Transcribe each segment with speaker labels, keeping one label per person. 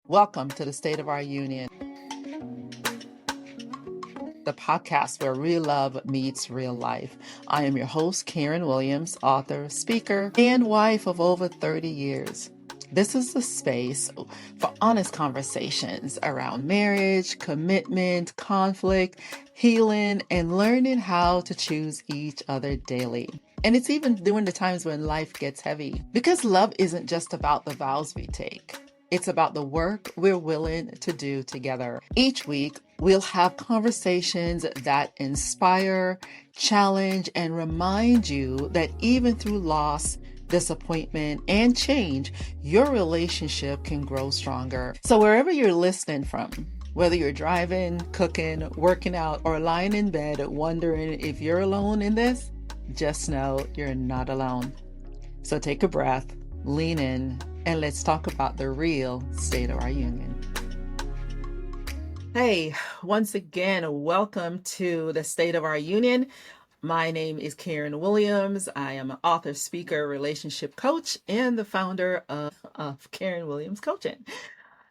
Speaker 1: Welcome to the State of Our Union, the podcast where real love meets real life. I am your host, Karen Williams, author, speaker, and wife of over 30 years. This is the space for honest conversations around marriage, commitment, conflict, healing, and learning how to choose each other daily. And it's even during the times when life gets heavy. Because love isn't just about the vows we take. It's about the work we're willing to do together. Each week, we'll have conversations that inspire, challenge, and remind you that even through loss, disappointment, and change, your relationship can grow stronger. So wherever you're listening from, whether you're driving, cooking, working out, or lying in bed wondering if you're alone in this, just know you're not alone. So take a breath, lean in, and let's talk about the real state of our union. Hey, once again, welcome to the State of Our Union. My name is Karen Williams. I am an author, speaker, relationship coach, and the founder of Karen Williams Coaching.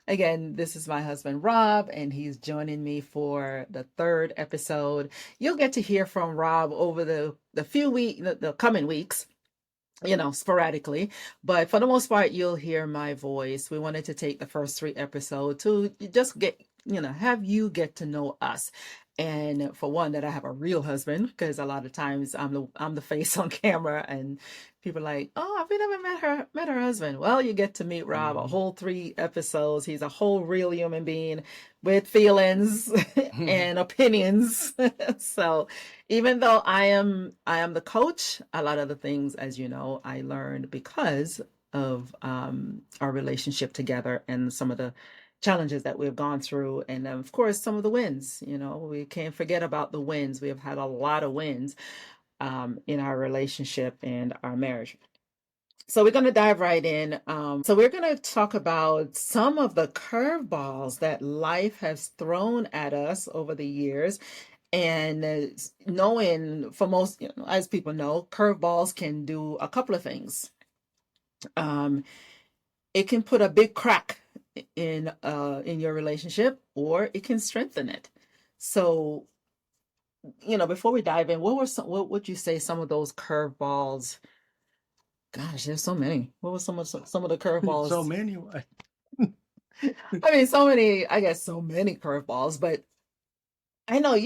Speaker 1: Again, this is my husband, Rob, and he's joining me for the third episode. You'll get to hear from Rob over the coming weeks, sporadically, but for the most part, you'll hear my voice. We wanted to take the first three episodes to just have you get to know us. And for one, that I have a real husband, because a lot of times I'm the face on camera and people are like, oh, I've never met her husband. Well, you get to meet Rob, a whole 3 episodes. He's a whole real human being with feelings and opinions. So even though I am the coach, a lot of the things, as you know, I learned because of our relationship together and some of the challenges that we've gone through, and of course some of the wins. We can't forget about the wins. We have had a lot of wins in our relationship and our marriage. So we're going to dive right in. So we're going to talk about some of the curveballs that life has thrown at us over the years. And knowing, for most, as people know, curveballs can do a couple of things. It can put a big crack in your relationship, or it can strengthen it. So, before we dive in, what would you say some of those curveballs? Gosh, there's so many. What were some of the curveballs?
Speaker 2: So many.
Speaker 1: I mean, so many. I guess so many curveballs, but I know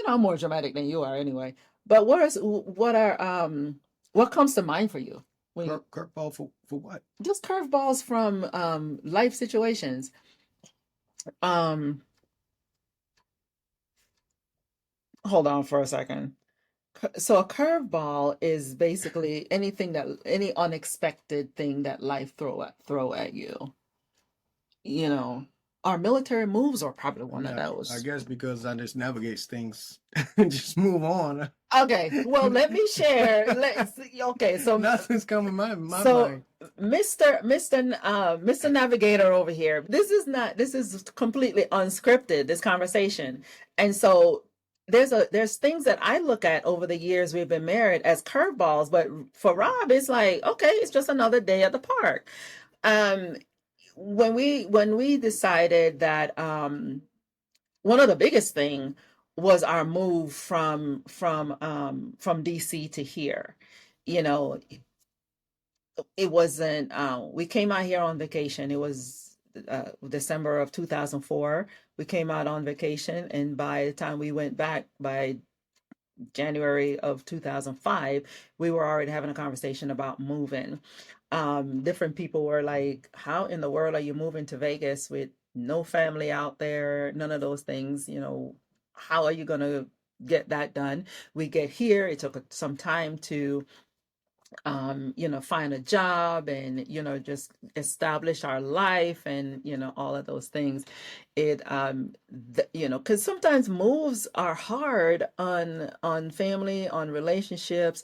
Speaker 1: I'm more dramatic than you are anyway. But what comes to mind for you?
Speaker 2: Curveball for what?
Speaker 1: Just curveballs from life situations. Hold on for a second. So a curveball is basically any unexpected thing that life throw at you. Our military moves are probably one of those.
Speaker 2: I guess because I just navigate things, just move on.
Speaker 1: Okay, well, let me share. Okay, so
Speaker 2: nothing's coming my
Speaker 1: so
Speaker 2: mind.
Speaker 1: Mr. Navigator over here. This is completely unscripted, this conversation, and so there's things that I look at over the years we've been married as curveballs, but for Rob, it's like, okay, it's just another day at the park. When we decided that one of the biggest thing was our move from DC to here. It wasn't we came out here on vacation. It was December of 2004. We came out on vacation, and by the time we went back, by January of 2005, we were already having a conversation about moving. Different people were like, how in the world are you moving to Vegas with no family out there, none of those things? How are you going to get that done? We get here, it took some time to find a job and just establish our life and all of those things. It because sometimes moves are hard on family, on relationships.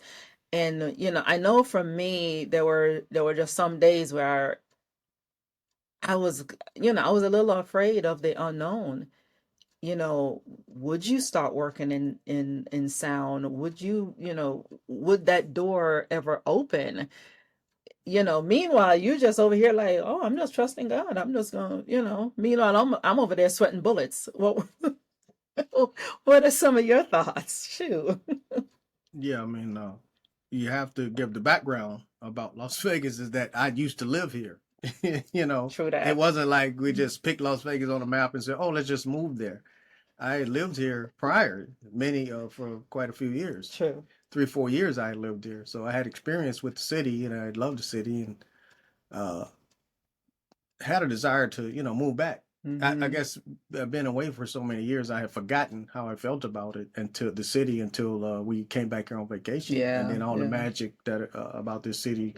Speaker 1: And I know for me, there were just some days where I was I was a little afraid of the unknown. Would you start working in sound? Would would that door ever open? meanwhile, you just over here like, oh, I'm just trusting God. I'm just gonna, meanwhile, I'm over there sweating bullets. What are some of your thoughts? Shoot.
Speaker 2: Yeah, I mean, you have to give the background about Las Vegas is that I used to live here.
Speaker 1: True
Speaker 2: It
Speaker 1: that.
Speaker 2: wasn't like we just picked Las Vegas on the map and said, "Oh, let's just move there." I lived here prior, many for quite a few years,
Speaker 1: True.
Speaker 2: 3 or 4 years. I lived here, so I had experience with the city, and I loved the city, and uh, had a desire to, move back. I
Speaker 1: Mm-hmm.
Speaker 2: guess being away for so many years, I had forgotten how I felt about it until the city, until we came back here on vacation, and
Speaker 1: Yeah,
Speaker 2: then all the
Speaker 1: yeah.
Speaker 2: magic that about this city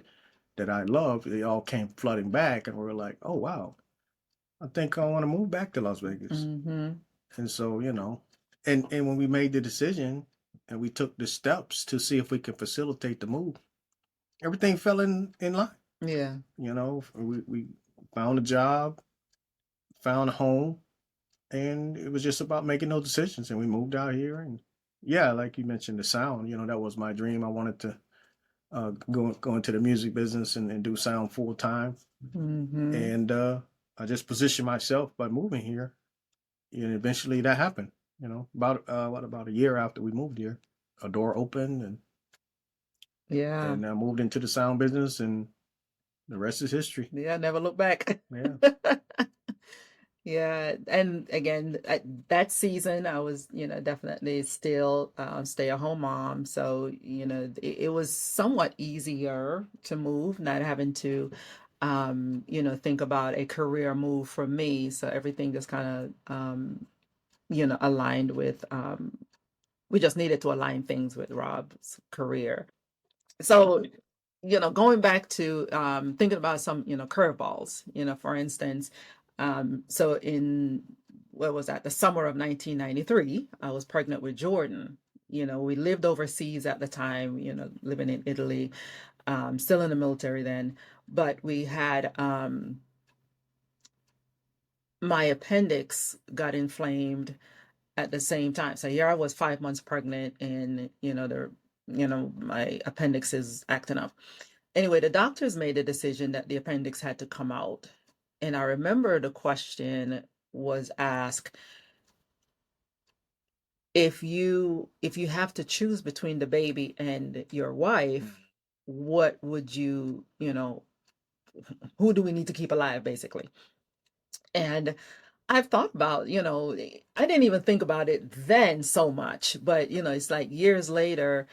Speaker 2: that I love, they all came flooding back, and we were like, oh wow, I think I want to move back to Las Vegas.
Speaker 1: Mm-hmm.
Speaker 2: And so, and when we made the decision and we took the steps to see if we could facilitate the move, everything fell in line.
Speaker 1: Yeah.
Speaker 2: We found a job, found a home, and it was just about making those decisions. And we moved out here, and yeah, like you mentioned, the sound. That was my dream. I wanted to go into the music business and do sound full time.
Speaker 1: Mm-hmm.
Speaker 2: And I just positioned myself by moving here, and eventually that happened. About a year after we moved here, a door opened, and
Speaker 1: Yeah.
Speaker 2: and I moved into the sound business, and the rest is history.
Speaker 1: Yeah, never look back.
Speaker 2: Yeah.
Speaker 1: Yeah, and again, that season I was, definitely still stay-at-home mom. So, it was somewhat easier to move, not having to, think about a career move for me. So everything just kind of, aligned with, we just needed to align things with Rob's career. So, going back to thinking about some, curveballs, for instance, so in what was that, the summer of 1993, I was pregnant with Jordan. We lived overseas at the time, living in Italy, still in the military then, but we had my appendix got inflamed at the same time. So here I was 5 months pregnant, and my appendix is acting up. Anyway, the doctors made a decision that the appendix had to come out. And I remember the question was asked, if you have to choose between the baby and your wife, what would who do we need to keep alive, basically? And I've thought about, I didn't even think about it then so much, but it's like years later,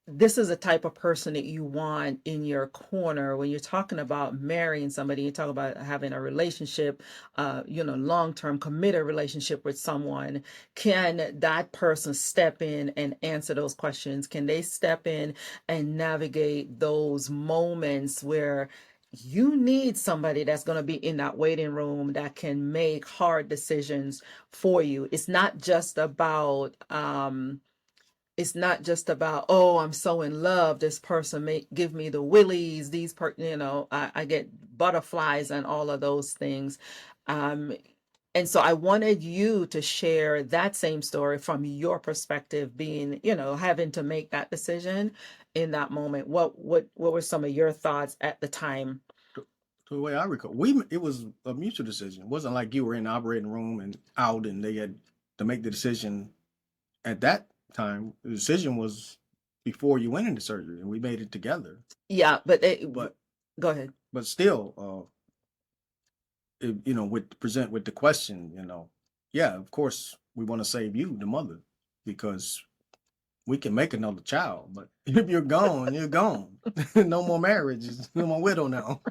Speaker 1: this is a type of person that you want in your corner when you're talking about marrying somebody. You talk about having a relationship, long-term committed relationship with someone. Can that person step in and answer those questions? Can they step in and navigate those moments where you need somebody that's going to be in that waiting room that can make hard decisions for you? It's not just about, oh, I'm so in love, this person may give me the willies, I get butterflies and all of those things. um and so I wanted you to share that same story from your perspective, being, having to make that decision in that moment. What were some of your thoughts at the time?
Speaker 2: So the way I recall, it was a mutual decision. It wasn't like you were in the operating room and out, and they had to make the decision at that time. The decision was before you went into surgery, and we made it together.
Speaker 1: Yeah, but
Speaker 2: But
Speaker 1: go ahead.
Speaker 2: but still, with present with the question, yeah, of course we want to save you, the mother, because we can make another child, but if you're gone, you're gone. No more marriages, no more widow now.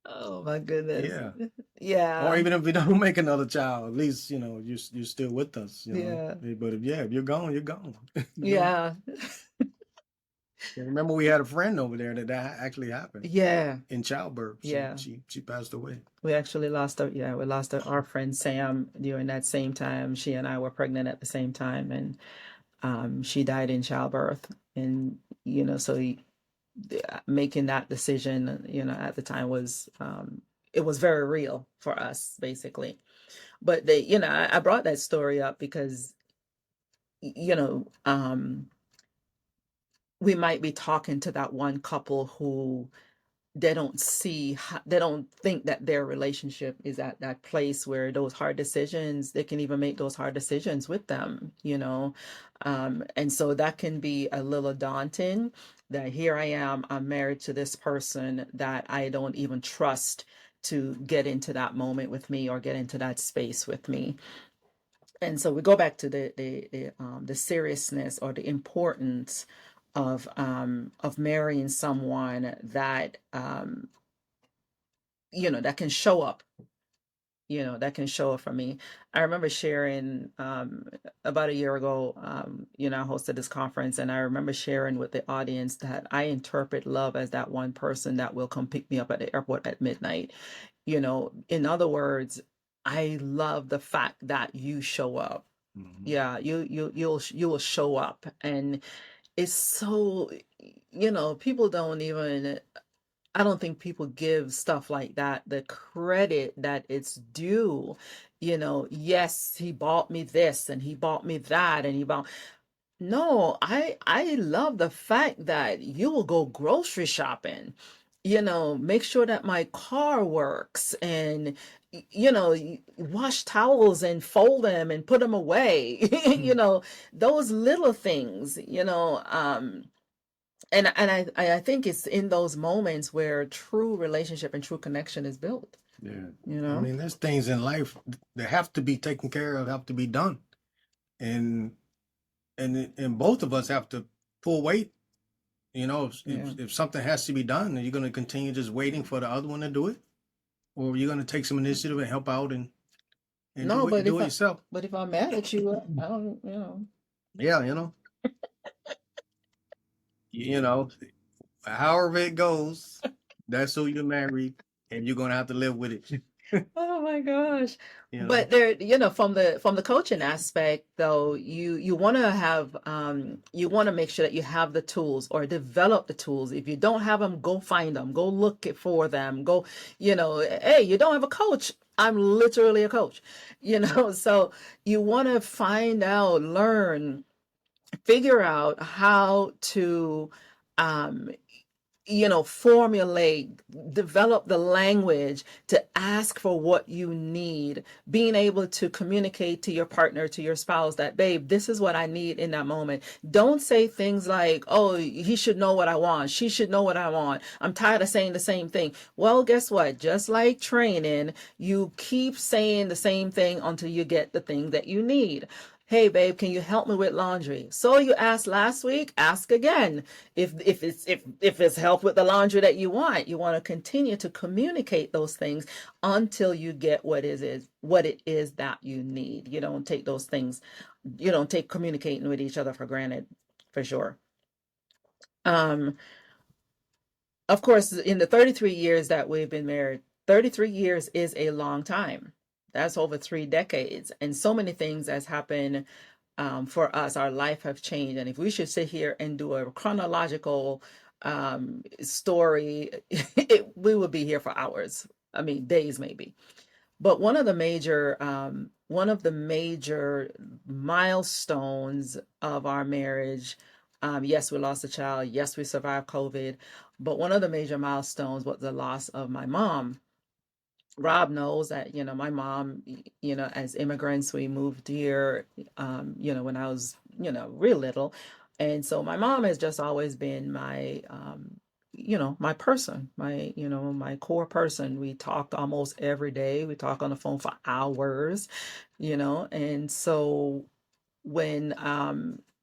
Speaker 1: Oh my goodness.
Speaker 2: Yeah. Or
Speaker 1: Yeah.
Speaker 2: even if we don't make another child, at least you're still with us.
Speaker 1: Yeah.
Speaker 2: But if you're gone, you're gone.
Speaker 1: Yeah.
Speaker 2: And remember, we had a friend over there that actually happened
Speaker 1: Yeah.
Speaker 2: in childbirth. She
Speaker 1: Yeah.
Speaker 2: she she passed away.
Speaker 1: We actually our friend Sam during that same time. She and I were pregnant at the same time, and she died in childbirth. And making that decision, at the time was, it was very real for us, basically. But I brought that story up because, you know, um, we might be talking to that one couple who they don't they don't think that their relationship is at that place where those hard decisions, they can even make those hard decisions with them, you know. And so that can be a little daunting, that here I am, I'm married to this person that I don't even trust to get into that moment with me or get into that space with me. And so we go back to the seriousness or the importance of marrying someone that that can show up, that can show up for me. I remember sharing about a year ago, I hosted this conference, and I remember sharing with the audience that I interpret love as that one person that will come pick me up at the airport at midnight. In other words, I love the fact that you show up. Yeah, you will show up, and it's so, people don't even, I don't think people give stuff like that the credit that it's due. Yes, he bought me this and he bought me that and he bought. No, I love the fact that you will go grocery shopping, make sure that my car works, and wash towels and fold them and put them away. Those little things, and I think it's in those moments where true relationship and true connection is built.
Speaker 2: Yeah.
Speaker 1: You
Speaker 2: I
Speaker 1: know?
Speaker 2: mean, there's things in life that have to be taken care of, have to be done. And and both of us have to pull weight.
Speaker 1: Yeah.
Speaker 2: If something has to be done, are you going to continue just waiting for the other one to do it, or are you going to take some initiative and help out and
Speaker 1: No,
Speaker 2: do it yourself?
Speaker 1: but if I'm mad at you, I don't,
Speaker 2: Yeah, you know, however it goes, that's who you're married, and you're going to have to live with it.
Speaker 1: Oh my gosh.
Speaker 2: You know.
Speaker 1: But there, from the coaching aspect though, you want to have you want to make sure that you have the tools or develop the tools. If you don't have them, go find them. Go look for them. Go, hey, you don't have a coach. I'm literally a coach. So you want to find out, learn, figure out how to um formulate, develop the language to ask for what you need, being able to communicate to your partner, to your spouse, that, babe, this is what I need in that moment. Don't say things like, oh, he should know what I want. She should know what I want. I'm tired of saying the same thing. Well, guess what? Just like training, you keep saying the same thing until you get the thing that you need. Hey, babe, can you help me with laundry? So you asked last week, ask again. If it's help with the laundry that you want to continue to communicate those things until you get what it is that you need. You don't take those things, you don't take communicating with each other for granted, for sure. Um, of course, in the 33 years that we've been married, 33 years is a long time. That's over 3 decades, and so many things has happened for us. Our life have changed, and if we should sit here and do a chronological story, we would be here for hours. I mean, days maybe. But one of the major milestones of our marriage, yes, we lost a child. Yes, we survived COVID. But one of the major milestones was the loss of my mom. Rob knows that, my mom, as immigrants, we moved here, when I was, real little. And so my mom has just always been my person, my core person. We talked almost every day. We talk on the phone for hours, and so when,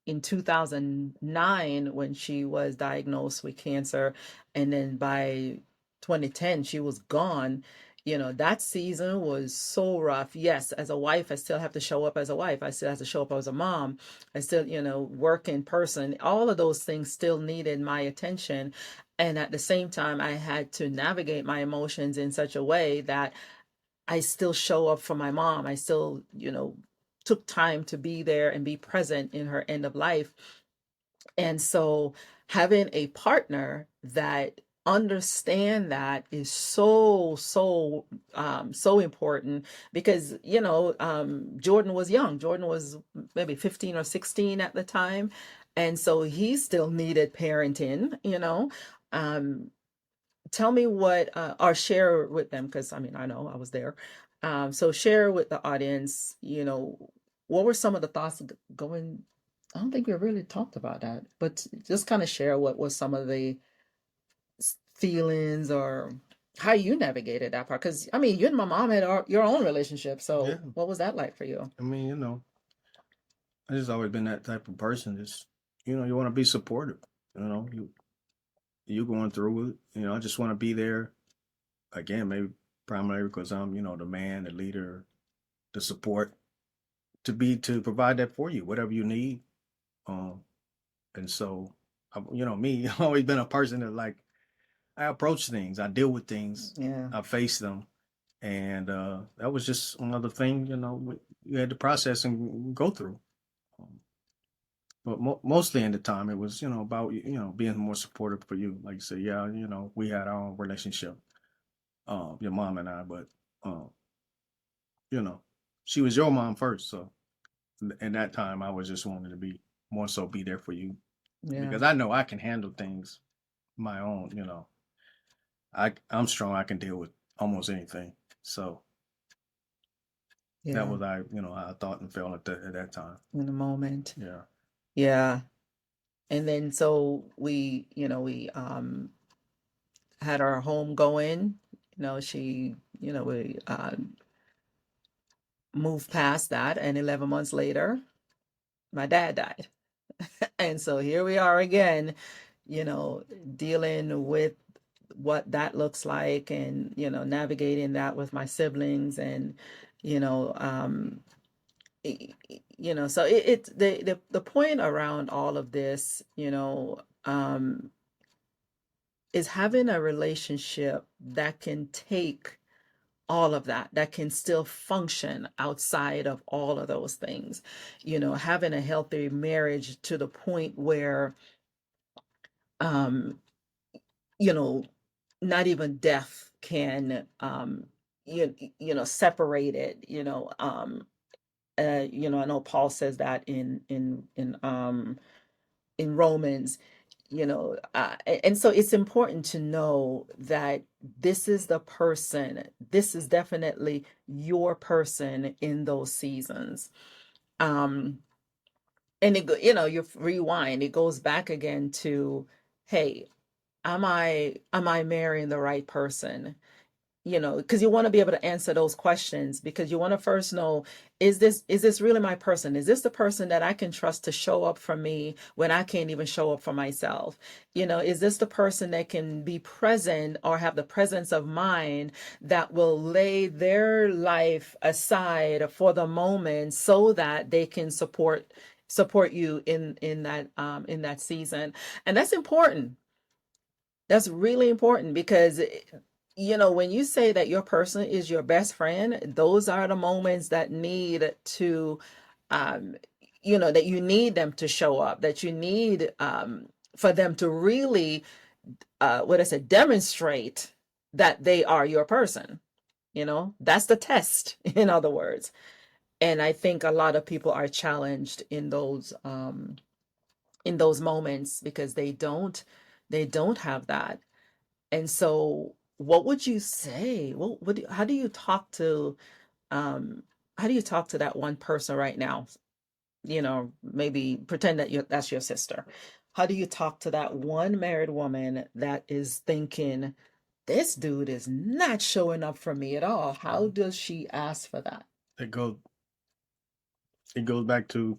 Speaker 1: in 2009, when she was diagnosed with cancer, and then by 2010 she was gone. That season was so rough. Yes, as a wife, I still have to show up as a wife. I still have to show up as a mom. I still, work in person. All of those things still needed my attention. And at the same time, I had to navigate my emotions in such a way that I still show up for my mom. I still, took time to be there and be present in her end of life. And so having a partner that understand that is so important, because Jordan was young. Jordan was maybe 15 or 16 at the time, And so he still needed parenting, Um, Tell me what, or share with them, because I mean, I know I was there. So share with the audience, what were some of the thoughts going? I don't think we really talked about that, but just kind of share what was some of the feelings or how you navigated that part. Because I mean, you and my mom had your own relationship.
Speaker 2: Yeah.
Speaker 1: So what was that like for you?
Speaker 2: I mean, I just always been that type of person. Just, you want to be supportive. You going through it. I just want to be there. Again, maybe primarily because I'm, the man, the leader, the support to provide that for you, whatever you need. Um, and so, me, I've always been a person that like I approach things, I deal with things,
Speaker 1: Yeah.
Speaker 2: I face them, and that was just another thing, you had to process and go through. Um, but mostly in the time, it was, about being more supportive for you. Like you said, yeah, we had our own relationship, your mom and I, but um, you know, she was your mom first, so in that time, I was just wanting to be more so be there for you
Speaker 1: Yeah.
Speaker 2: because I know I can handle things my own. I'm strong. I can deal with almost anything. So that
Speaker 1: Yeah.
Speaker 2: was how I thought and felt at that time.
Speaker 1: In the moment.
Speaker 2: Yeah.
Speaker 1: Yeah. And then so we had our home going. She, we moved past that, and 11 months later, my dad died. And so here we are again, you know, dealing with what that looks like, and navigating that with my siblings, and you know so the point around all of this, is having a relationship that can take all of that can still function outside of all of those things. Having a healthy marriage to the point where, um, you know, not even death can, separate it. I know Paul says that in Romans, and so it's important to know that this is definitely your person in those seasons. Um, and you rewind, it goes back again to, hey, am I marrying the right person? Because you want to be able to answer those questions, because you want to first know, is this really my person? Is this the person that I can trust to show up for me when I can't even show up for myself? Is this the person that can be present or have the presence of mind that will lay their life aside for the moment so that they can support you in that season? And that's important. That's really important, because when you say that your person is your best friend, those are the moments that need to, um, that you need them to show up, that you need, for them to really, what I said, demonstrate that they are your person. That's the test, in other words. And I think a lot of people are challenged in those moments, because they don't have that. And so, what would you say? How do you talk to, um, that one person right now? Maybe pretend that that's your sister. How do you talk to that one married woman that is thinking, this dude is not showing up for me at all? How does she ask for that?
Speaker 2: It goes it goes back to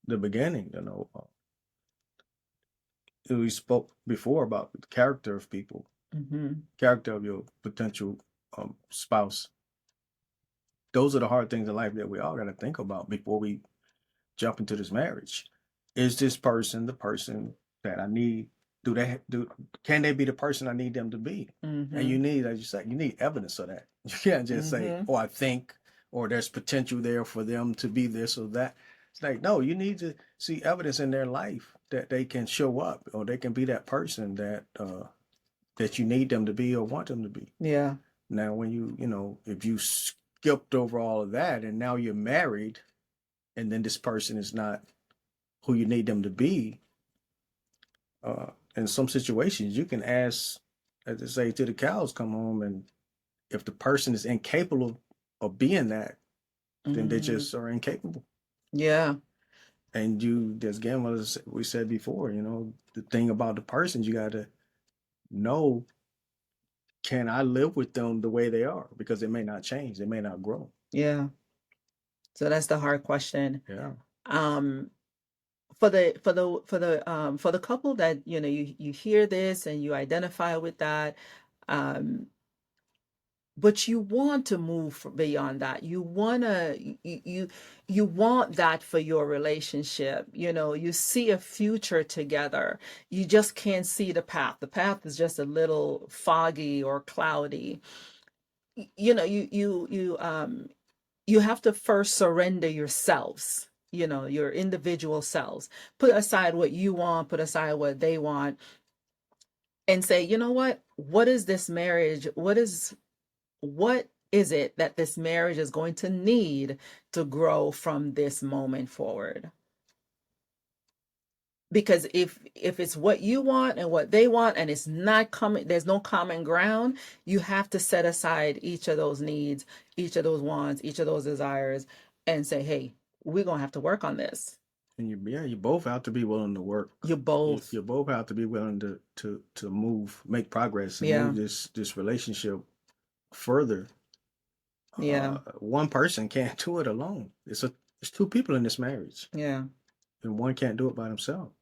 Speaker 2: the beginning. We spoke before about the character of people,
Speaker 1: Mm-hmm.
Speaker 2: character of your potential spouse. Those are the hard things in life that we all got to think about before we jump into this marriage. Is this person the person that I need? Can they be the person I need them to be? And
Speaker 1: Mm-hmm.
Speaker 2: you need, as you say, you need evidence of that. You can't just say,
Speaker 1: Mm-hmm.
Speaker 2: oh, I think, or there's potential there for them to be this or that. It's like, no, you need to see evidence in their life that they can show up, or they can be that person that you need them to be or want them to be.
Speaker 1: Yeah.
Speaker 2: Now, when if you skipped over all of that and now you're married, and then this person is not who you need them to be, in some situations you can ask, as they say, till the cows come home, and if the person is incapable of being that, then they
Speaker 1: Mhm.
Speaker 2: just are incapable.
Speaker 1: Yeah.
Speaker 2: And you, as again, what we said before, the thing about the person, you got to know, can I live with them the way they are? Because they may not change, they may not grow.
Speaker 1: Yeah. So that's the hard question.
Speaker 2: Yeah.
Speaker 1: Um, for the couple that, you hear this and you identify with that, um, but you want to move beyond that. You want to you want that for your relationship. You see a future together. You just can't see the path. The path is just a little foggy or cloudy. You have to first surrender yourselves, your individual selves. Put aside what you want, put aside what they want, and say, you know what is this marriage? What is it that this marriage is going to need to grow from this moment forward? Because if it's what you want and what they want, and it's not coming, there's no common ground. You have to set aside each of those needs, each of those wants, each of those desires, and say, hey, we're gonna have to work on this.
Speaker 2: And you both have to be willing to work.
Speaker 1: You both.
Speaker 2: You both have to be willing to move, make progress, and
Speaker 1: Yeah.
Speaker 2: move this relationship further.
Speaker 1: Yeah.
Speaker 2: One person can't do it alone. It's two people in this marriage,
Speaker 1: Yeah.
Speaker 2: and one can't do it by themselves.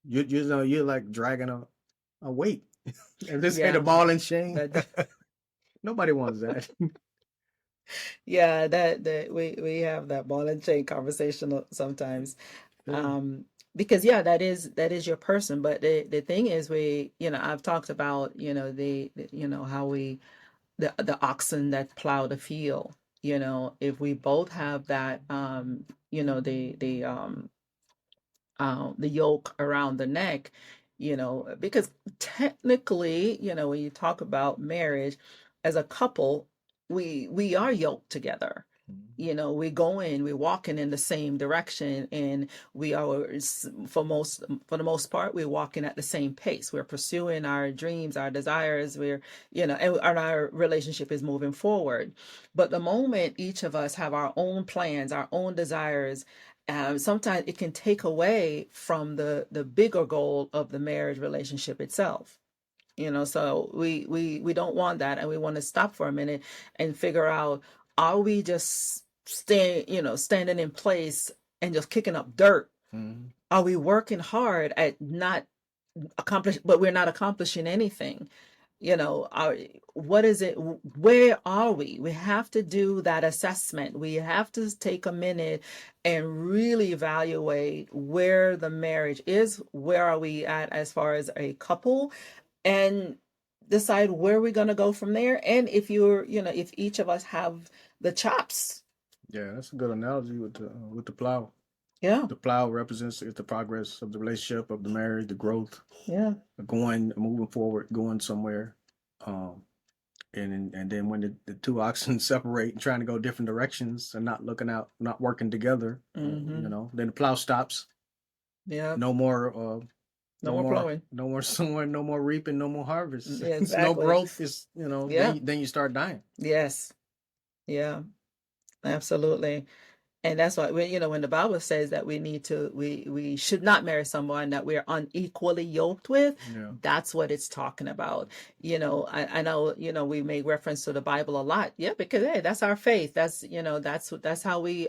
Speaker 2: You're like dragging a weight. And this ain't a
Speaker 1: Yeah.
Speaker 2: ball and chain.
Speaker 1: That
Speaker 2: Nobody wants that.
Speaker 1: yeah, that we have that ball and chain conversation sometimes.
Speaker 2: Yeah.
Speaker 1: Because yeah, that is your person. But the thing is, I've talked about, how the oxen that plow the field. If we both have that, the yoke around the neck, because technically, when you talk about marriage as a couple, we are yoked together. We're going, we're walking in the same direction, and we are, for the most part, we're walking at the same pace. We're pursuing our dreams, our desires. And our relationship is moving forward. But the moment each of us have our own plans, our own desires, sometimes it can take away from the bigger goal of the marriage relationship itself. So we don't want that, and we want to stop for a minute and figure out, are we just standing in place and just kicking up dirt?
Speaker 2: Mhm.
Speaker 1: Are we working hard at not but we're not accomplishing anything? What is it? Where are we? We have to do that assessment. We have to take a minute and really evaluate where the marriage is. Where are we at as far as a couple? And decide where we're going to go from there. And if each of us have the chops.
Speaker 2: Yeah, that's a good analogy with the plow.
Speaker 1: Yeah.
Speaker 2: The plow represents the progress of the relationship, of the marriage, the growth,
Speaker 1: Yeah.
Speaker 2: moving forward, going somewhere. Um, and then when the two oxen separate and trying to go different directions and not looking out, not working together, then the plow stops.
Speaker 1: Yeah.
Speaker 2: No more,
Speaker 1: No more plowing.
Speaker 2: no more sowing, no more reaping, no more harvest.
Speaker 1: Yeah,
Speaker 2: No
Speaker 1: exactly.
Speaker 2: growth. Is
Speaker 1: Yeah.
Speaker 2: then you start dying.
Speaker 1: Yes. Yeah. Absolutely. And that's why when the Bible says that we should not marry someone that we're unequally yoked with,
Speaker 2: Yeah.
Speaker 1: that's what it's talking about. I know, we make reference to the Bible a lot. Yeah, because hey, that's our faith. That's how we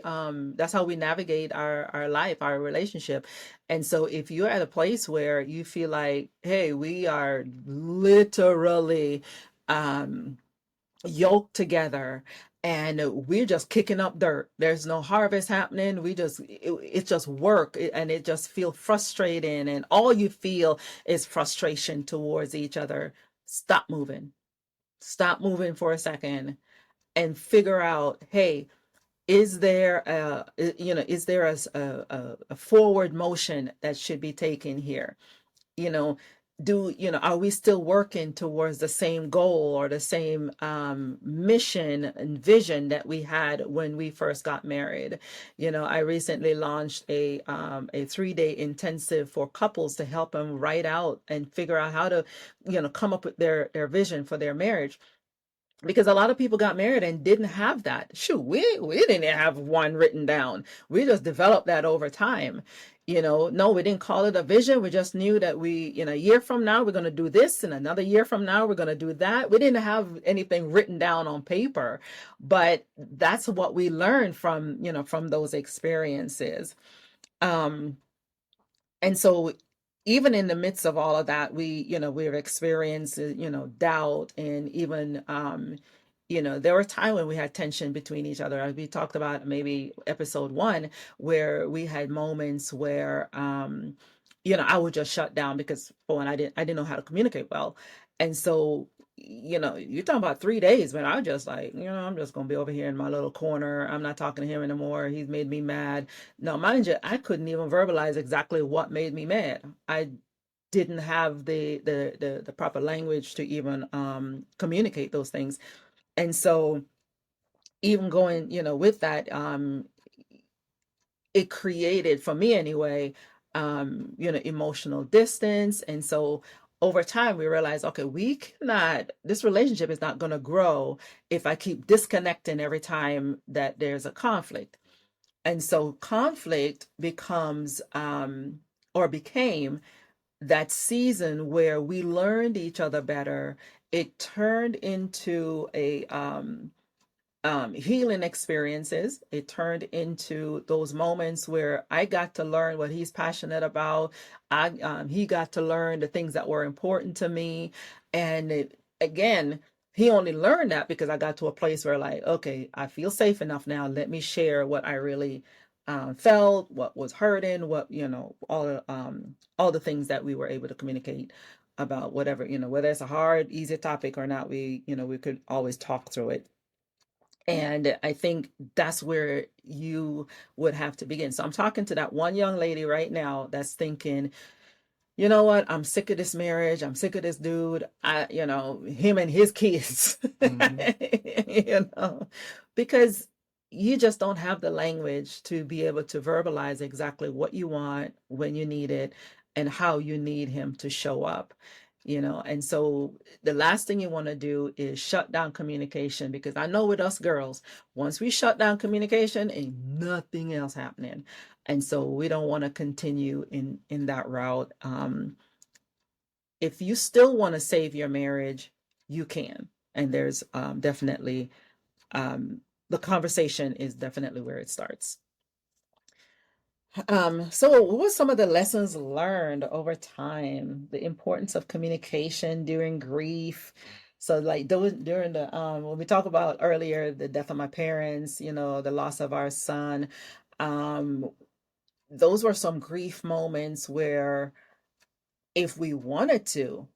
Speaker 1: navigate our life, our relationship. And so if you're at a place where you feel like, hey, we are literally yoked together and we're just kicking up dirt, there's no harvest happening, it's just work, and it just feels frustrating, and all you feel is frustration towards each other. Stop moving for a second and figure out, hey, is there a forward motion that should be taken here? you know are we still working towards the same goal or the same mission and vision that we had when we first got married? I recently launched a 3-day intensive for couples to help them write out and figure out how to, come up with their vision for their marriage, because a lot of people got married and didn't have that. Shoot, we didn't have one written down. We just developed that over time. No, we didn't call it a vision. We just knew that in a year from now, we're going to do this, and another year from now, we're going to do that. We didn't have anything written down on paper, but that's what we learned from those experiences. And so even in the midst of all of that, we've experienced, doubt, and even, there were times when we had tension between each other. As we talked about maybe episode 1, where we had moments where, I would just shut down because, for one, I didn't know how to communicate well. And so, you're talking about 3 days when I just like, I'm just going to be over here in my little corner. I'm not talking to him anymore. He's made me mad. Now, mind you, I couldn't even verbalize exactly what made me mad. I didn't have the proper language to even communicate those things. And so even going, with that, it created, for me anyway, emotional distance. And so over time, we realized, okay, this relationship is not going to grow if I keep disconnecting every time that there's a conflict. And so conflict becomes, or became, that season where we learned each other better. It turned into a healing experiences. It turned into those moments where I got to learn what he's passionate about. He got to learn the things that were important to me. And again, he only learned that because I got to a place where, like, okay, I feel safe enough now. Let me share what I really felt, what was hurting, what, all the things that we were able to communicate about, whatever, whether it's a hard, easy topic or not, we could always talk through it. And I think that's where you would have to begin. So I'm talking to that one young lady right now that's thinking, you know what? I'm sick of this marriage. I'm sick of this dude. Him and his kids, because you just don't have the language to be able to verbalize exactly what you want, when you need it, and how you need him to show up. And so the last thing you want to do is shut down communication, because I know with us girls, once we shut down communication, ain't nothing else happening. And so we don't want to continue in that route. If you still want to save your marriage, you can. And there's definitely, the conversation is definitely where it starts. So what were some of the lessons learned over time? The importance of communication during grief. So like during the when we talk about earlier the death of my parents, the loss of our son, um, those were some grief moments where if we wanted to,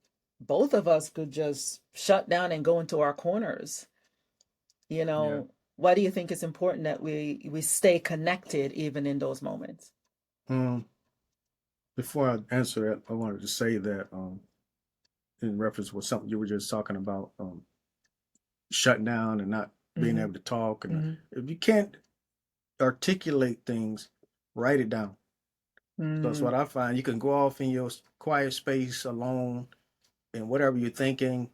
Speaker 1: both of us could just shut down and go into our corners.
Speaker 2: Yeah.
Speaker 1: Why do you think it's important that we stay connected even in those moments?
Speaker 2: Um, Before I answer that, I wanted to say that in reference with something you were just talking about, shutting down and not being
Speaker 1: Mm-hmm.
Speaker 2: able to talk, and
Speaker 1: Mm-hmm.
Speaker 2: if you can't articulate things, write it down. So that's
Speaker 1: Mm-hmm.
Speaker 2: what I find. You can go off in your quiet space alone, and whatever you're thinking,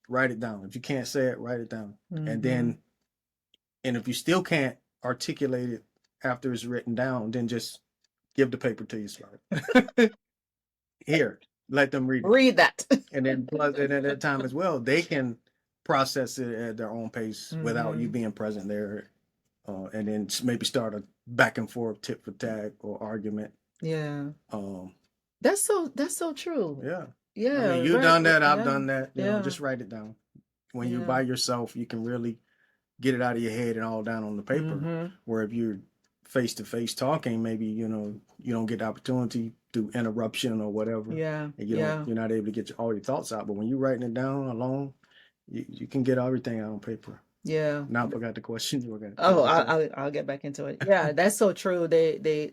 Speaker 2: write it down. If you can't say it, write it down. And
Speaker 1: Mm-hmm.
Speaker 2: then, and if you still can't articulate it after it's written down, then just give the paper to your spouse. Here, let them read it.
Speaker 1: Read that.
Speaker 2: And then plus, and at that time as well, they can process it at their own pace without you
Speaker 1: Mm-hmm.
Speaker 2: being present there. And then maybe start a back and forth tit for tat or argument.
Speaker 1: Yeah.
Speaker 2: Um,
Speaker 1: That's so true.
Speaker 2: yeah. I
Speaker 1: Yeah,
Speaker 2: mean, you've
Speaker 1: right.
Speaker 2: done that. I've
Speaker 1: Yeah.
Speaker 2: done that.
Speaker 1: Yeah.
Speaker 2: Just write it down. When you're
Speaker 1: Yeah.
Speaker 2: by yourself, you can really get it out of your head and all down on the paper.
Speaker 1: Mm-hmm.
Speaker 2: Where if you're face to face talking, maybe you don't get the opportunity through interruption or whatever,
Speaker 1: Yeah.
Speaker 2: and
Speaker 1: Yeah.
Speaker 2: you're not able to get all your thoughts out. But when you're writing it down alone, you can get everything out on paper.
Speaker 1: Yeah.
Speaker 2: Now I forgot the question you were going
Speaker 1: Oh,
Speaker 2: to.
Speaker 1: I'll get back into it. Yeah, that's so true. They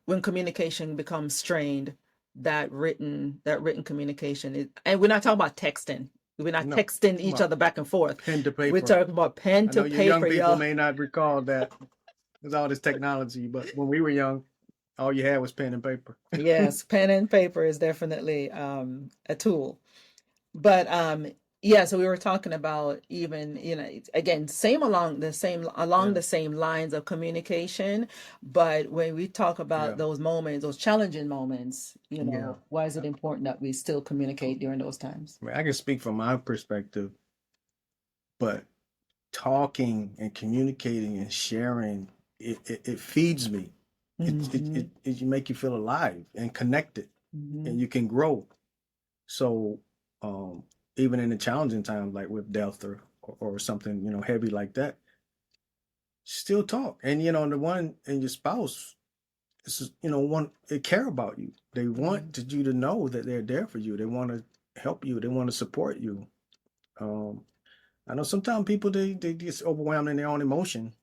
Speaker 1: when communication becomes strained, that written communication is, and we're not talking about texting. We're not
Speaker 2: No,
Speaker 1: texting
Speaker 2: come
Speaker 1: each
Speaker 2: on,
Speaker 1: other back and forth.
Speaker 2: pen to
Speaker 1: We're
Speaker 2: paper.
Speaker 1: talking about pen
Speaker 2: I
Speaker 1: to
Speaker 2: know you young
Speaker 1: paper,
Speaker 2: people
Speaker 1: y'all.
Speaker 2: may not recall that there's all this technology, but when we were young, all you had was pen and paper.
Speaker 1: Yes, pen and paper is definitely a tool. But yeah, so we were talking about, even, again, along
Speaker 2: Yeah,
Speaker 1: the same lines of communication. But when we talk about
Speaker 2: yeah,
Speaker 1: those moments, those challenging moments,
Speaker 2: yeah.
Speaker 1: why is it important that we still communicate during those times?
Speaker 2: I mean, I can speak from my perspective, but talking and communicating and sharing, it feeds me.
Speaker 1: Hmm.
Speaker 2: It make you feel alive and connected,
Speaker 1: Hmm.
Speaker 2: and you can grow. So, um, even in the challenging times, like with death or something, heavy like that, still talk. And the one and your spouse, this is, one they care about you. They want you to know that they're there for you. They want to help you. They want to support you. Um, I know sometimes people they get overwhelmed in their own emotion,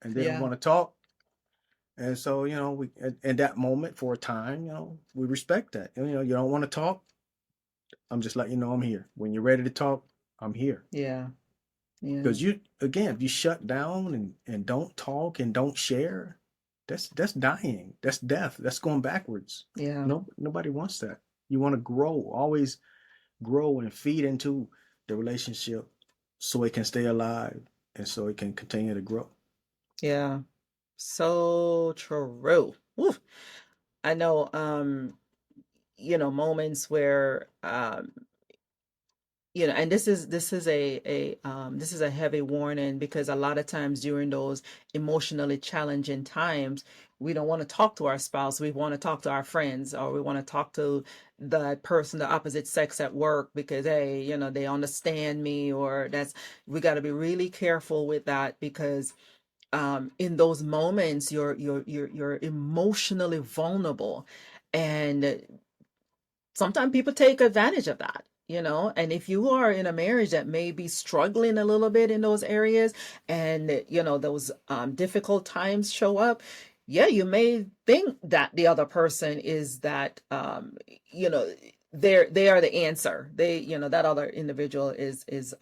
Speaker 2: and they don't
Speaker 1: Yeah,
Speaker 2: want to talk. And so, we in that moment for a time, we respect that. You don't want to talk. I'm just letting you know I'm here. When you're ready to talk, I'm here.
Speaker 1: yeah, yeah,
Speaker 2: Because if you shut down and don't talk and don't share, that's dying. That's death. That's going backwards.
Speaker 1: yeah,
Speaker 2: No, nobody wants that. You want to grow, always grow and feed into the relationship so it can stay alive and so it can continue to grow.
Speaker 1: yeah. So true. Woo. I know, moments where, and this is a heavy warning, because a lot of times during those emotionally challenging times, we don't want to talk to our spouse. We want to talk to our friends, or we want to talk to the person, the opposite sex at work, because, hey, they understand me. Or that's We got to be really careful with that, because in those moments you're emotionally vulnerable, and sometimes people take advantage of that. And if you are in a marriage that may be struggling a little bit in those areas, and those difficult times show up, yeah, you may think that the other person is that, you know they are the answer. That other individual is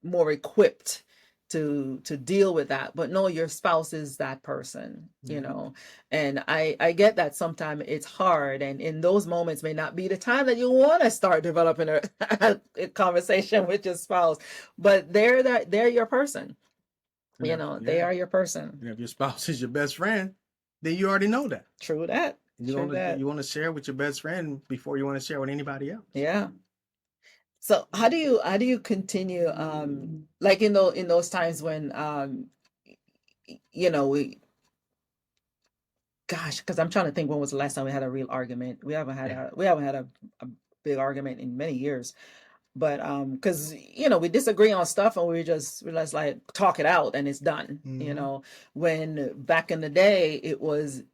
Speaker 1: more equipped to deal with that. But no, your spouse is that person.
Speaker 2: Mhm.
Speaker 1: And I get that sometimes it's hard, and in those moments may not be the time that you want to start developing a conversation with your spouse. But they're your person. They
Speaker 2: Yeah.
Speaker 1: are your person.
Speaker 2: And if your spouse is your best friend, then you already know that.
Speaker 1: True that.
Speaker 2: You
Speaker 1: True
Speaker 2: want to
Speaker 1: that.
Speaker 2: you want to share with your best friend before you want to share with anybody else.
Speaker 1: Yeah. So how do you continue, like in those times when, we gosh, because I'm trying to think, when was the last time we had a real argument? We haven't had a big argument in many years. But because we disagree on stuff, and we just like talk it out and it's done.
Speaker 2: Hmm.
Speaker 1: When back in the day,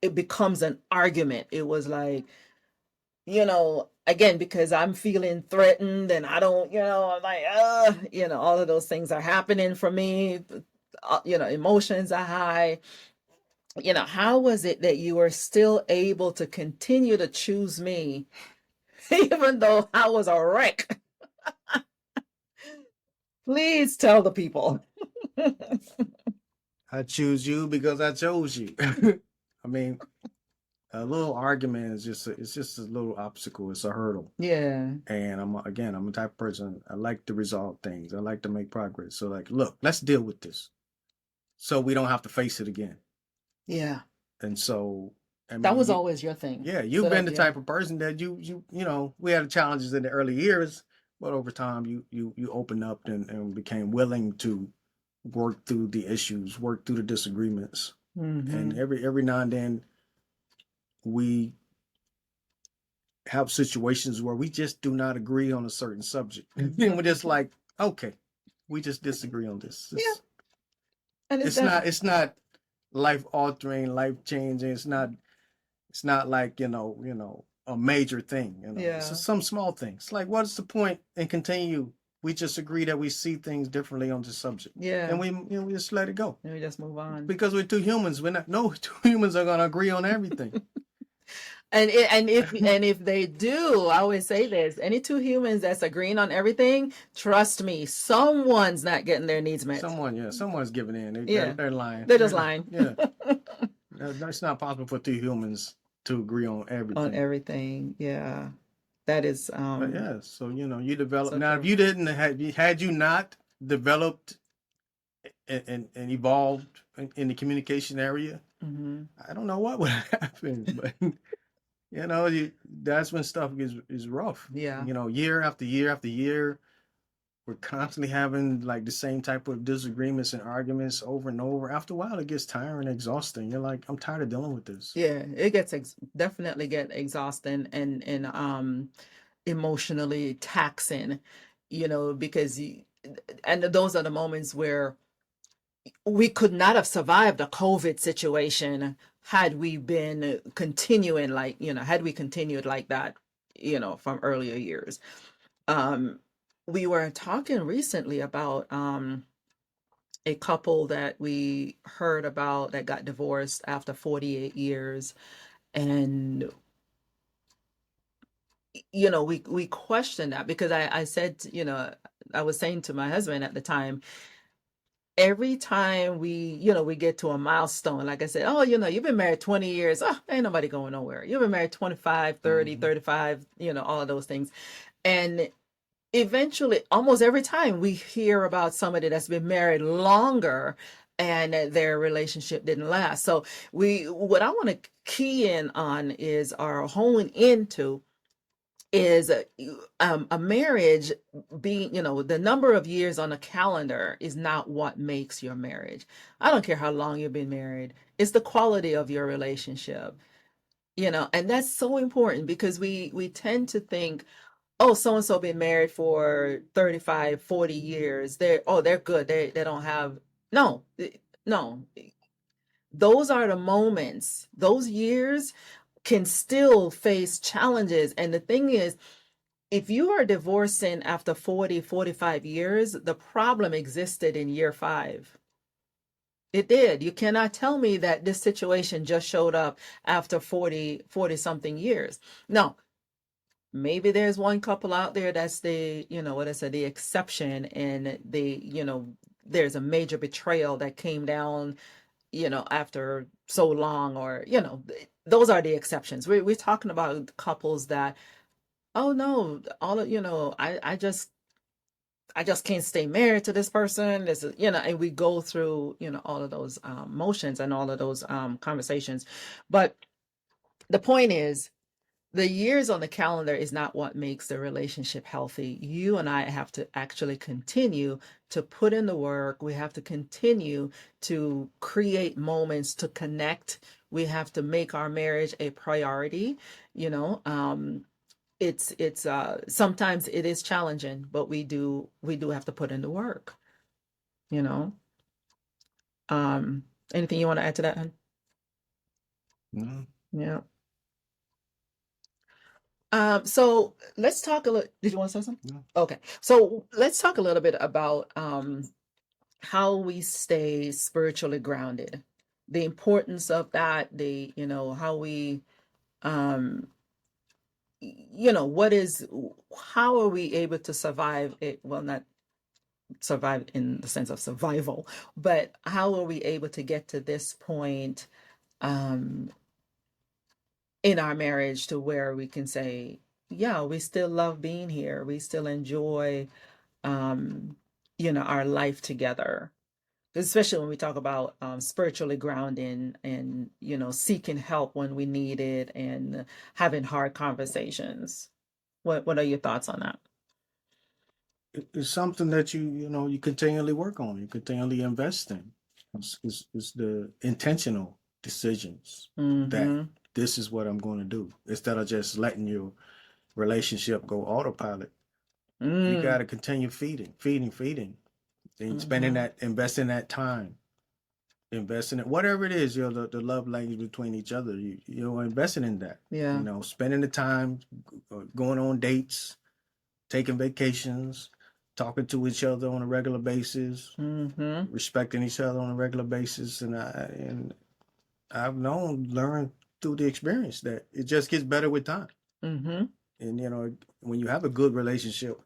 Speaker 1: it becomes an argument. It was like, again, because I'm feeling threatened, and I don't, I'm like, all of those things are happening for me. Emotions are high. How was it that you were still able to continue to choose me, even though I was a wreck? Please tell the people.
Speaker 2: I choose you because I chose you. I mean, a little argument is it's just a little obstacle. It's a hurdle.
Speaker 1: Yeah.
Speaker 2: And I'm a type of person. I like to resolve things. I like to make progress. So like, look, let's deal with this, so we don't have to face it again.
Speaker 1: Yeah.
Speaker 2: And so, I
Speaker 1: That
Speaker 2: mean,
Speaker 1: was always your thing.
Speaker 2: yeah,
Speaker 1: So
Speaker 2: you've been
Speaker 1: that,
Speaker 2: the
Speaker 1: yeah.
Speaker 2: type of person that we had challenges in the early years, but over time you opened up and became willing to work through the issues, work through the disagreements. And
Speaker 1: Hmm.
Speaker 2: every now and then we have situations where we just do not agree on a certain subject. And we're just like, okay, we just disagree on this.
Speaker 1: Yeah.
Speaker 2: It's
Speaker 1: And it's
Speaker 2: it's not
Speaker 1: done.
Speaker 2: it's not life altering, life changing. It's not like, a major thing, It's
Speaker 1: Yeah.
Speaker 2: just some small things. Like, what's the point in continue? We just agree that we see things differently on the subject. And
Speaker 1: Yeah.
Speaker 2: we just let it go.
Speaker 1: And we just move on.
Speaker 2: Because we're two humans. We're not no two humans are gonna agree on everything.
Speaker 1: And if they do, I always say this: any two humans that's agreeing on everything, trust me, someone's not getting their needs met.
Speaker 2: Someone's giving in.
Speaker 1: Yeah,
Speaker 2: They're lying.
Speaker 1: they're just lying
Speaker 2: Yeah, it's not possible for two humans to agree on
Speaker 1: on
Speaker 2: everything.
Speaker 1: everything. Yeah, that is
Speaker 2: But yeah, so you develop
Speaker 1: so
Speaker 2: now. If
Speaker 1: true.
Speaker 2: you didn't had you not developed and evolved in the communication area,
Speaker 1: Hmm.
Speaker 2: I don't know what would happen. But that's when stuff is rough.
Speaker 1: Yeah,
Speaker 2: Year after year after year, we're constantly having like the same type of disagreements and arguments over and over. After a while, it gets tiring and exhausting. You're like, I'm tired of dealing with this.
Speaker 1: yeah, it gets definitely get exhausting and emotionally taxing, because and those are the moments where we could not have survived a COVID situation had we been continuing like, had we continued like that, from earlier years. Um, we were talking recently about a couple that we heard about that got divorced after 48 years. And, we questioned that because I said, I was saying to my husband at the time, every time we get to a milestone, like I said, oh, you've been married 20 years. Oh, ain't nobody going nowhere. You've been married 25, 30,
Speaker 2: Hmm.
Speaker 1: 35, all of those things. And eventually, almost every time we hear about somebody that's been married longer and their relationship didn't last. So what I want to key in on is, or hone into, is a marriage being, the number of years on a calendar is not what makes your marriage. I don't care how long you've been married. It's the quality of your relationship, and that's so important because we tend to think, oh, so and so been married for 35, 40 years. They're good. They don't have, no, no. Those are the moments. Those years can still face challenges. And the thing is, if you are divorcing after 40, 45 years, the problem existed in year 5. It did. You cannot tell me that this situation just showed up after 40 something years. No, maybe there's one couple out there that's what I said, the exception, and there's a major betrayal that came down, after so long, or, those are the exceptions. We're talking about couples that, oh no, all of, I just can't stay married to this person. This is, and we go through, all of those motions and all of those conversations. But the point is, the years on the calendar is not what makes the relationship healthy. You and I have to actually continue to put in the work. We have to continue to create moments to connect. We have to make our marriage a priority. You know, it's sometimes it is challenging, but we do have to put in the work. You know, um, anything you want to add to that, hun?
Speaker 2: No.
Speaker 1: Yeah. So let's talk a little. Did you want to say something?
Speaker 2: No.
Speaker 1: Okay. So let's talk a little bit about how we stay spiritually grounded, the importance of that, how we, um, how are we able to survive it? Well, not survive in the sense of survival, but how are we able to get to this point, um, in our marriage to where we can say, yeah, we still love being here. We still enjoy, um, our life together. Especially when we talk about spiritually grounding and, seeking help when we need it and having hard conversations. What are your thoughts on that?
Speaker 2: It's something that you continually work on. You continually invest in. It's the intentional decisions that
Speaker 1: Mm-hmm.
Speaker 2: this is what I'm going to do instead of just letting your relationship go autopilot. You got
Speaker 1: Mm.
Speaker 2: to continue feeding, and spending
Speaker 1: Mm-hmm.
Speaker 2: that, investing that time, investing it, whatever it is, the love language between each other. Investing in that.
Speaker 1: Yeah.
Speaker 2: Spending the time, going on dates, taking vacations, talking to each other on a regular basis,
Speaker 1: Mm-hmm.
Speaker 2: respecting each other on a regular basis, and I've learned through the experience that it just gets better with time.
Speaker 1: Mm-hmm.
Speaker 2: And when you have a good relationship,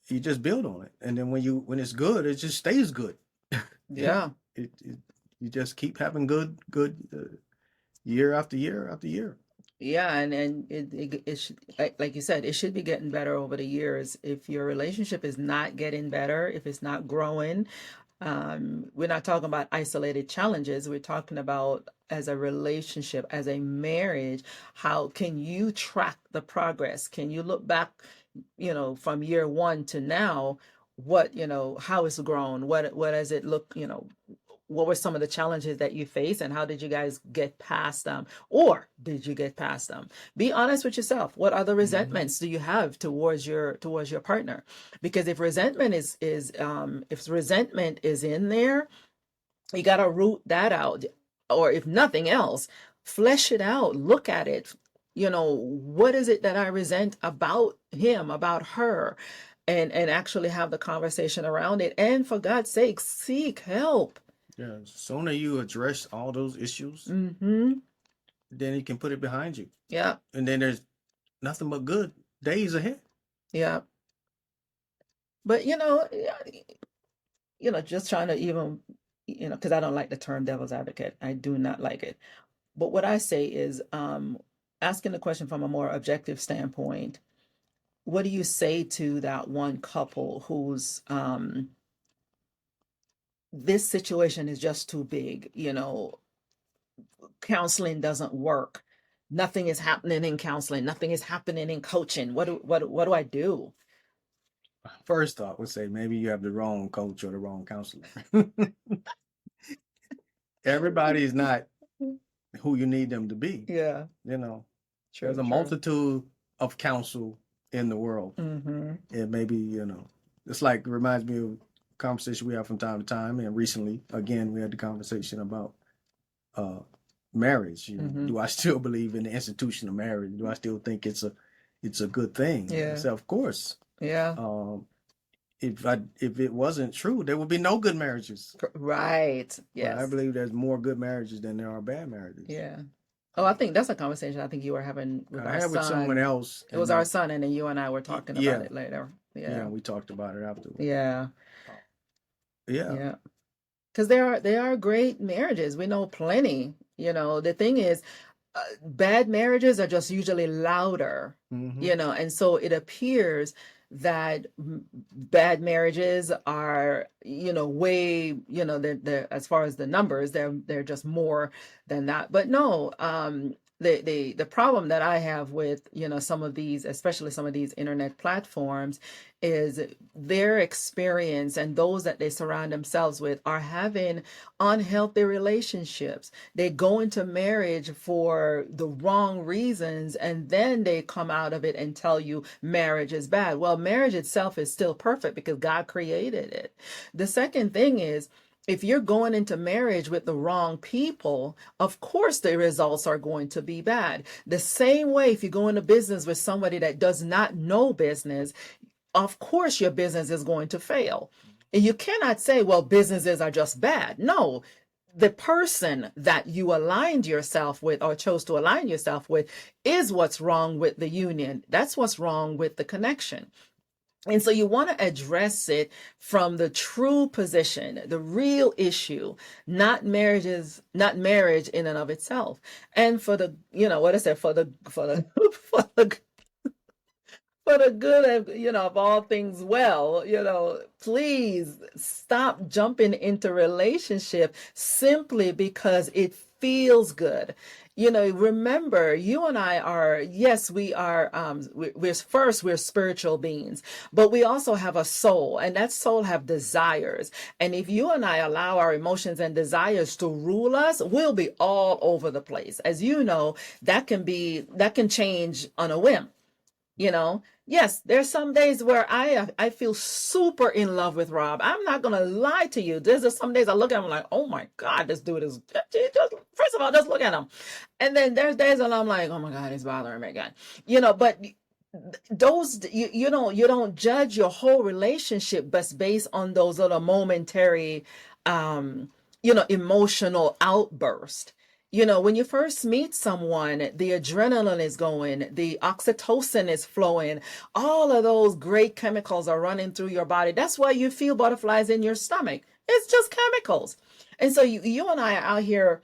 Speaker 2: you just build on it. And then when it's good, it just stays good.
Speaker 1: Yeah.
Speaker 2: You just keep having good year after year after year.
Speaker 1: Yeah, and it should, like you said, it should be getting better over the years. If your relationship is not getting better, if it's not growing, we're not talking about isolated challenges. We're talking about as a relationship, as a marriage, how can you track the progress? Can you look back, from year one to now, how it's grown? What does it look, what were some of the challenges that you faced and how did you guys get past them, or did you get past them? Be honest with yourself. What other resentments do you have towards your partner? Because if resentment is in there, you got to root that out. Or if nothing else, flesh it out, look at it. What is it that I resent about him, about her? And actually have the conversation around it, and for God's sake, seek help.
Speaker 2: Yeah, sooner you address all those issues,
Speaker 1: Mm-hmm.
Speaker 2: then you can put it behind you.
Speaker 1: Yeah.
Speaker 2: And then there's nothing but good days ahead.
Speaker 1: Yeah. But just trying to even, because I don't like the term devil's advocate. I do not like it. But what I say is, asking the question from a more objective standpoint, what do you say to that one couple who's this situation is just too big, counseling doesn't work. Nothing is happening in counseling. Nothing is happening in coaching. What do I do?
Speaker 2: First thought would say maybe you have the wrong coach or the wrong counselor. Everybody's not who you need them to be.
Speaker 1: Yeah.
Speaker 2: True, there's a multitude of counsel in the world.
Speaker 1: Mm-hmm.
Speaker 2: And maybe, it's like, it reminds me of a conversation we have from time to time. And recently, again, we had the conversation about marriage.
Speaker 1: Mm-hmm.
Speaker 2: Do I still believe in the institution of marriage? Do I still think it's a good thing?
Speaker 1: Yeah.
Speaker 2: So of course.
Speaker 1: Yeah.
Speaker 2: If it wasn't true, there would be no good marriages.
Speaker 1: Right. Yes.
Speaker 2: But I believe there's more good marriages than there are bad marriages.
Speaker 1: Yeah. Oh, I think that's a conversation I think you were having with our son.
Speaker 2: With someone else.
Speaker 1: It was our son, and then you and I were talking about it later.
Speaker 2: Yeah, we talked about it afterwards.
Speaker 1: Yeah.
Speaker 2: Yeah.
Speaker 1: Because there are great marriages. We know plenty. The thing is, bad marriages are just usually louder.
Speaker 2: Mm-hmm.
Speaker 1: And so it appears that bad marriages are, way, they're as far as the numbers, they're just more than that. But no, the problem that I have with, some of these, especially some of these internet platforms, is their experience and those that they surround themselves with are having unhealthy relationships. They go into marriage for the wrong reasons, and then they come out of it and tell you marriage is bad. Well, marriage itself is still perfect because God created it. The second thing is, if you're going into marriage with the wrong people, of course the results are going to be bad. The same way, if you go into business with somebody that does not know business, of course your business is going to fail. And you cannot say, well, businesses are just bad. No, the person that you aligned yourself with or chose to align yourself with is what's wrong with the union. That's what's wrong with the connection. And so you want to address it from the true position, the real issue, not marriage in and of itself. And for the, what I said, for the for the good of, of all things well, please stop jumping into relationship simply because it feels good. Remember, you and I are, yes, we are, we're spiritual beings, but we also have a soul, and that soul have desires. And if you and I allow our emotions and desires to rule us, we'll be all over the place. As you know, that can change on a whim. Yes, there's some days where I feel super in love with Rob. I'm not going to lie to you. There's just some days I look at him like, oh my God, this dude is just, first of all, just look at him. And then there's days when I'm like, oh my God, he's bothering me again. But those, you don't judge your whole relationship based on those little momentary, emotional outbursts. You know, when you first meet someone, the adrenaline is going, the oxytocin is flowing, all of those great chemicals are running through your body. That's why you feel butterflies in your stomach. It's just chemicals. And so you and I are out here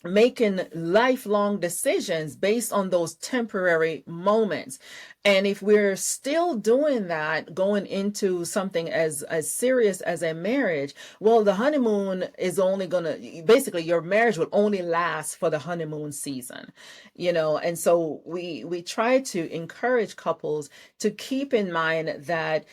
Speaker 1: making lifelong decisions based on those temporary moments. And if we're still doing that going into something as serious as a marriage, well, the honeymoon is only going to, basically your marriage will only last for the honeymoon season, you know. And so we try to encourage couples to keep in mind that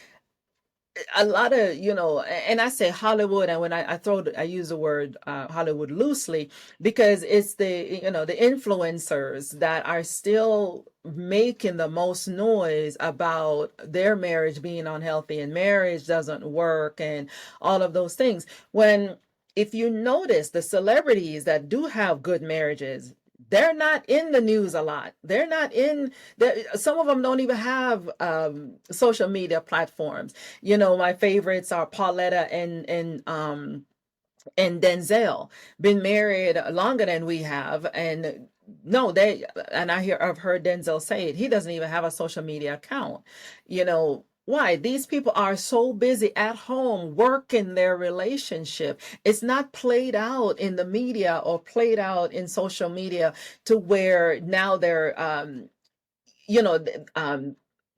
Speaker 1: a lot of, you know, and I say Hollywood, and when I use the word Hollywood loosely, because it's the, you know, the influencers that are still making the most noise about their marriage being unhealthy and marriage doesn't work and all of those things. When, if you notice, the celebrities that do have good marriages, they're not in the news a lot. They're not in some of them don't even have social media platforms. You know, my favorites are Pauletta and Denzel. Been married longer than we have, and no, I've heard Denzel say it. He doesn't even have a social media account. You know, why? These people are so busy at home working their relationship. It's not played out in the media or played out in social media to where now you know,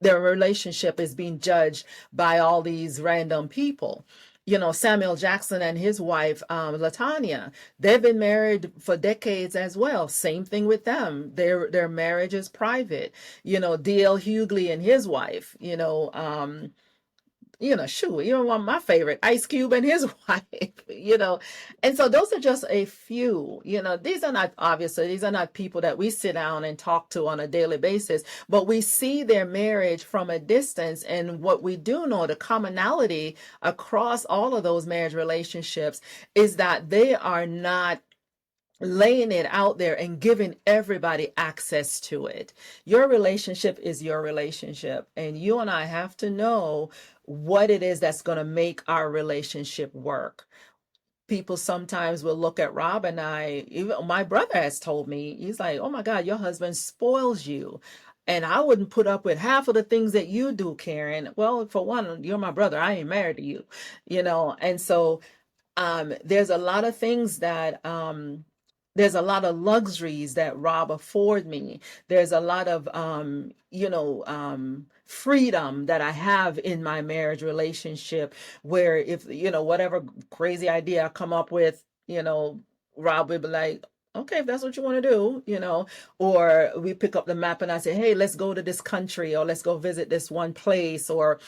Speaker 1: their relationship is being judged by all these random people. You know, Samuel Jackson and his wife, Latanya, they've been married for decades as well. Same thing with them. Their marriage is private. You know, D.L. Hughley and his wife, shoot, even one of my favorite, Ice Cube and his wife, you know. And so those are just a few, you know, these are not people that we sit down and talk to on a daily basis, but we see their marriage from a distance. And what we do know, the commonality across all of those marriage relationships is that they are not laying it out there and giving everybody access to it. Your relationship is your relationship, and you and I have to know what it is that's going to make our relationship work. People sometimes will look at Rob and I, even my brother has told me, he's like, oh my God, your husband spoils you. And I wouldn't put up with half of the things that you do, Karen. Well, for one, you're my brother. I ain't married to you, you know? And so there's a lot of things that there's a lot of luxuries that Rob afford me. There's a lot of freedom that I have in my marriage relationship, where if, you know, whatever crazy idea I come up with, you know, Rob will be like, okay, if that's what you want to do, you know. Or we pick up the map and I say, hey, let's go to this country, or let's go visit this one place, or,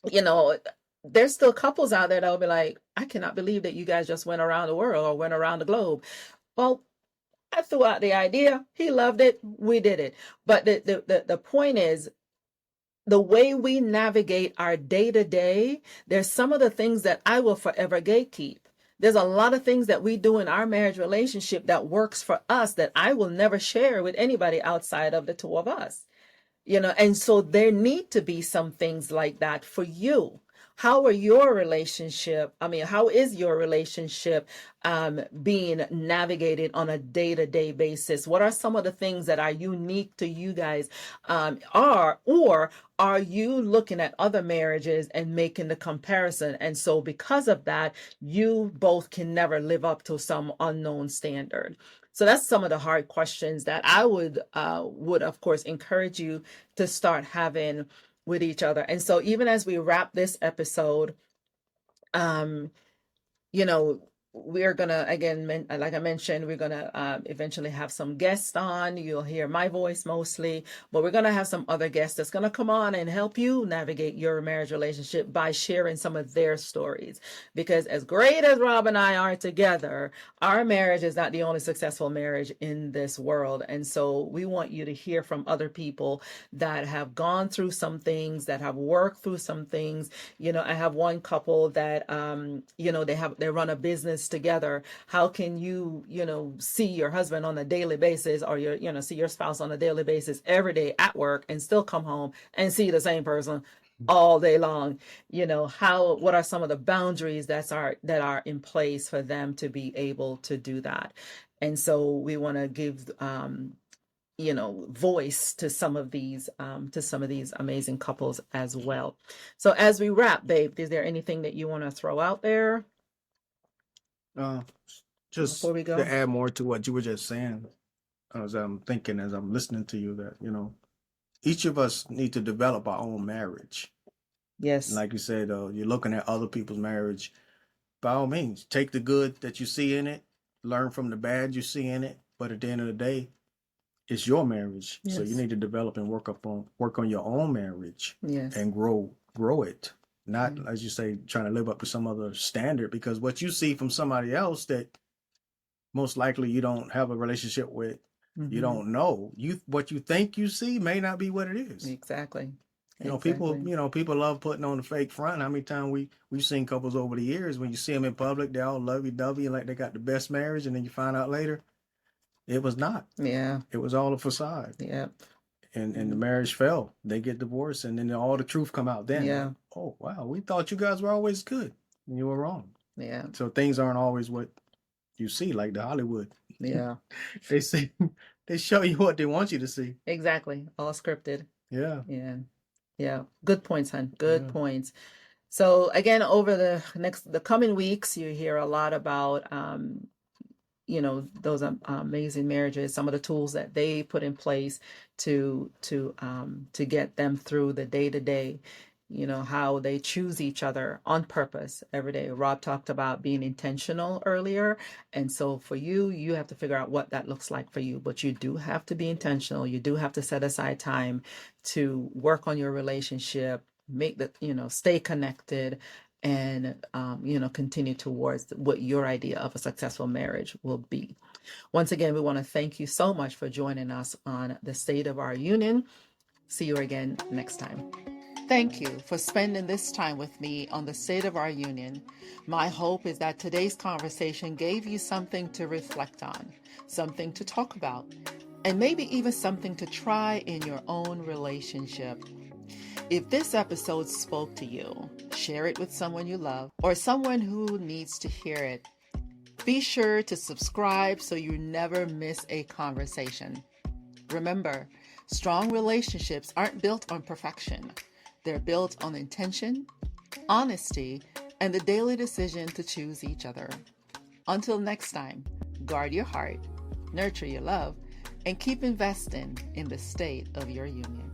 Speaker 1: you know, there's still couples out there that will be like, I cannot believe that you guys just went around the world or went around the globe. Well, I threw out the idea. He loved it. We did it. But the point is, the way we navigate our day to day, there's some of the things that I will forever gatekeep. There's a lot of things that we do in our marriage relationship that works for us that I will never share with anybody outside of the two of us. You know, and so there need to be some things like that for you. How is your relationship being navigated on a day-to-day basis? What are some of the things that are unique to you guys? Or are you looking at other marriages and making the comparison? And so because of that, you both can never live up to some unknown standard. So that's some of the hard questions that I would of course encourage you to start having with each other. And so even as we wrap this episode, you know, we're gonna, again, like I mentioned, we're gonna eventually have some guests on. You'll hear my voice mostly, but we're gonna have some other guests that's gonna come on and help you navigate your marriage relationship by sharing some of their stories. Because as great as Rob and I are together, our marriage is not the only successful marriage in this world. And so we want you to hear from other people that have gone through some things, that have worked through some things. You know, I have one couple that you know, they run a business together. How can you, you know, see your husband on a daily basis, or see your spouse on a daily basis every day at work, and still come home and see the same person all day long. What are some of the boundaries that are in place for them to be able to do that? And so we want to give voice to some of these amazing couples as well. So as we wrap, babe, is there anything that you want to throw out there
Speaker 2: Uh,
Speaker 1: before
Speaker 2: just
Speaker 1: we go?
Speaker 2: to add more to what you were just saying, as I'm thinking, as I'm listening to you, that each of us need to develop our own marriage.
Speaker 1: Yes.
Speaker 2: Like you said, you're looking at other people's marriage. By all means, take the good that you see in it, learn from the bad you see in it. But at the end of the day, it's your marriage, so you
Speaker 1: Yes.
Speaker 2: need to develop and work on your own marriage
Speaker 1: Yes.
Speaker 2: and grow it. Not, as you say, trying to live up to some other standard, because what you see from somebody else that most likely you don't have a relationship with, you don't know. What you think you see may not be what it is.
Speaker 1: Exactly.
Speaker 2: People love putting on the fake front. How many times we've seen couples over the years, when you see them in public, they all lovey-dovey and like they got the best marriage, and then you find out later it was not.
Speaker 1: Yeah.
Speaker 2: It was all a facade.
Speaker 1: Yeah.
Speaker 2: And the marriage fell. They get divorced, and then all the truth come out then.
Speaker 1: Yeah.
Speaker 2: Like, oh wow, we thought you guys were always good, and you were wrong.
Speaker 1: Yeah.
Speaker 2: So things aren't always what you see, like the Hollywood.
Speaker 1: Yeah.
Speaker 2: They show you what they want you to see.
Speaker 1: Exactly. All scripted.
Speaker 2: Yeah.
Speaker 1: Yeah. Yeah. Good points, hon. Good
Speaker 2: Yeah.
Speaker 1: points. So again, over the coming weeks, you hear a lot about those amazing marriages, some of the tools that they put in place to get them through the day-to-day, how they choose each other on purpose every day. Rob talked about being intentional earlier. And so for you have to figure out what that looks like for you, but you do have to be intentional. You do have to set aside time to work on your relationship, stay connected, and continue towards what your idea of a successful marriage will be. Once again, we want to thank you so much for joining us on the State of Our Union. See you again next time. Thank you for spending this time with me on the State of Our Union. My hope is that today's conversation gave you something to reflect on, something to talk about, and maybe even something to try in your own relationship. If this episode spoke to you, share it with someone you love or someone who needs to hear it. Be sure to subscribe so you never miss a conversation. Remember, strong relationships aren't built on perfection. They're built on intention, honesty, and the daily decision to choose each other. Until next time, guard your heart, nurture your love, and keep investing in the state of your union.